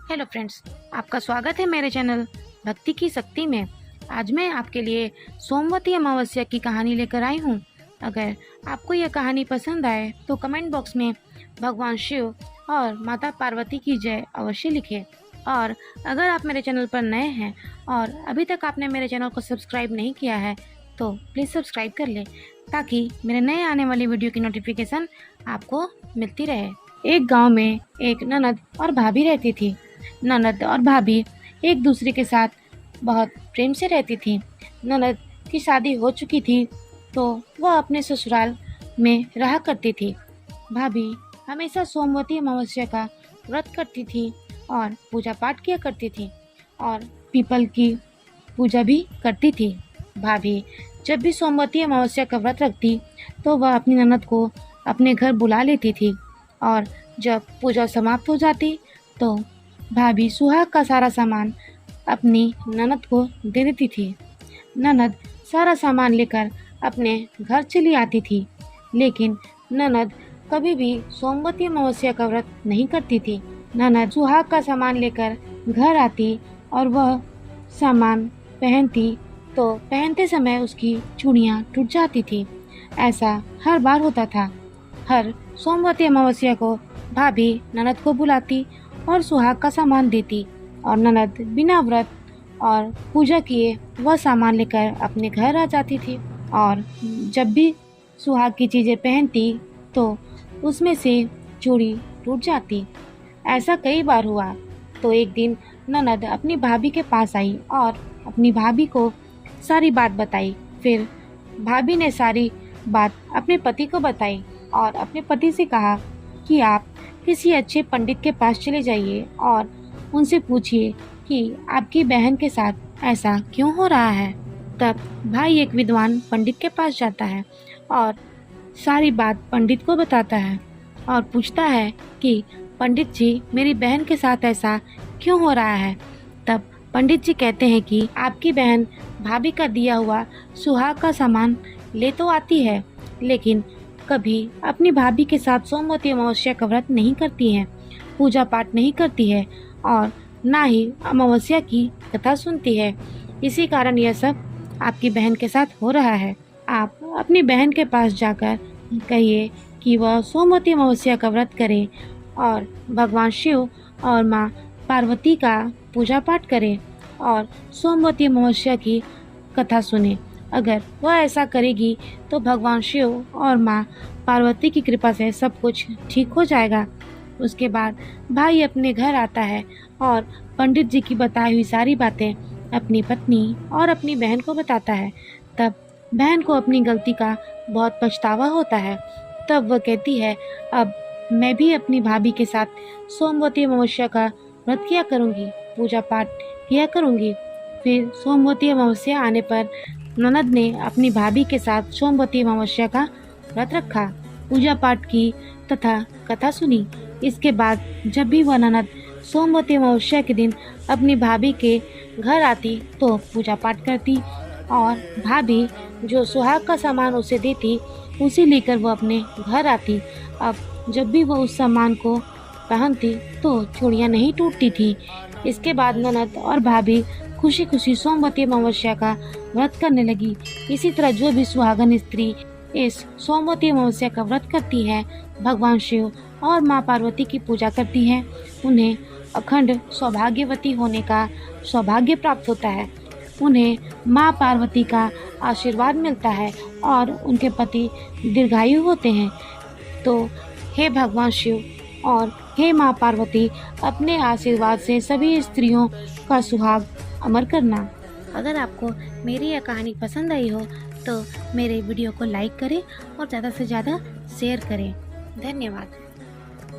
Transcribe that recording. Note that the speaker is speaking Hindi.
हेलो फ्रेंड्स, आपका स्वागत है मेरे चैनल भक्ति की शक्ति में। आज मैं आपके लिए सोमवती अमावस्या की कहानी लेकर आई हूँ। अगर आपको यह कहानी पसंद आए तो कमेंट बॉक्स में भगवान शिव और माता पार्वती की जय अवश्य लिखें। और अगर आप मेरे चैनल पर नए हैं और अभी तक आपने मेरे चैनल को सब्सक्राइब नहीं किया है तो प्लीज़ सब्सक्राइब कर लें, ताकि मेरे नए आने वाली वीडियो की नोटिफिकेशन आपको मिलती रहे। एक गांव में एक ननद और भाभी रहती थी। ननद और भाभी एक दूसरे के साथ बहुत प्रेम से रहती थी। ननद की शादी हो चुकी थी तो वह अपने ससुराल में रहा करती थी। भाभी हमेशा सोमवती अमावस्या का व्रत करती थी और पूजा पाठ किया करती थी और पीपल की पूजा भी करती थी। भाभी जब भी सोमवती अमावस्या का व्रत रखती तो वह अपनी ननद को अपने घर बुला लेती थी और जब पूजा समाप्त हो जाती तो भाभी सुहाग का सारा सामान अपनी ननद को दे देती थी। ननद सारा सामान लेकर अपने घर चली आती थी, लेकिन ननद कभी भी सोमवती अमावस्या का व्रत नहीं करती थी। ननद सुहाग का सामान लेकर घर आती और वह सामान पहनती तो पहनते समय उसकी चूड़ियाँ टूट जाती थी। ऐसा हर बार होता था। हर सोमवती अमावस्या को भाभी ननद को बुलाती और सुहाग का सामान देती और ननद बिना व्रत और पूजा किए वह सामान लेकर अपने घर आ जाती थी। और जब भी सुहाग की चीज़ें पहनती तो उसमें से चूड़ी टूट जाती। ऐसा कई बार हुआ तो एक दिन ननद अपनी भाभी के पास आई और अपनी भाभी को सारी बात बताई। फिर भाभी ने सारी बात अपने पति को बताई और अपने पति से कहा कि आप किसी अच्छे पंडित के पास चले जाइए और उनसे पूछिए कि आपकी बहन के साथ ऐसा क्यों हो रहा है। तब भाई एक विद्वान पंडित के पास जाता है और सारी बात पंडित को बताता है और पूछता है कि पंडित जी, मेरी बहन के साथ ऐसा क्यों हो रहा है। तब पंडित जी कहते हैं कि आपकी बहन भाभी का दिया हुआ सुहाग का सामान ले तो आती है, लेकिन कभी अपनी भाभी के साथ सोमवती अमावस्या का व्रत नहीं करती है, पूजा पाठ नहीं करती है और ना ही अमावस्या की कथा सुनती है। इसी कारण यह सब आपकी बहन के साथ हो रहा है। आप अपनी बहन के पास जाकर कहिए कि वह सोमवती अमावस्या का व्रत करे और भगवान शिव और माँ पार्वती का पूजा पाठ करे और सोमवती अमावस्या की कथा सुने। अगर वह ऐसा करेगी तो भगवान शिव और माँ पार्वती की कृपा से सब कुछ ठीक हो जाएगा। उसके बाद भाई अपने घर आता है और पंडित जी की बताई हुई सारी बातें अपनी पत्नी और अपनी बहन को बताता है। तब बहन को अपनी गलती का बहुत पछतावा होता है। तब वह कहती है, अब मैं भी अपनी भाभी के साथ सोमवती अमावस्या का व्रत किया करूँगी, पूजा पाठ किया करूँगी। फिर सोमवती अमावस्या आने पर ननद ने अपनी भाभी के साथ सोमवती अमावस्या का व्रत रखा, पूजा पाठ की तथा कथा सुनी। इसके बाद जब भी वह ननद सोमवती अमावस्या के दिन अपनी भाभी के घर आती तो पूजा पाठ करती और भाभी जो सुहाग का सामान उसे देती उसे लेकर वह अपने घर आती। अब जब भी वह उस सामान को पहनती तो चूड़ियाँ नहीं टूटती थी। इसके बाद ननद और भाभी खुशी खुशी सोमवती अमावस्या का व्रत करने लगी। इसी तरह जो भी सुहागन स्त्री इस सोमवती अमावस्या का व्रत करती है, भगवान शिव और माँ पार्वती की पूजा करती है, उन्हें अखंड सौभाग्यवती होने का सौभाग्य प्राप्त होता है। उन्हें माँ पार्वती का आशीर्वाद मिलता है और उनके पति दीर्घायु होते हैं। तो हे भगवान शिव और हे माँ पार्वती, अपने आशीर्वाद से सभी स्त्रियों का सुहाग अमर करना। अगर आपको मेरी यह कहानी पसंद आई हो तो मेरे वीडियो को लाइक करें और ज़्यादा से ज़्यादा शेयर करें। धन्यवाद।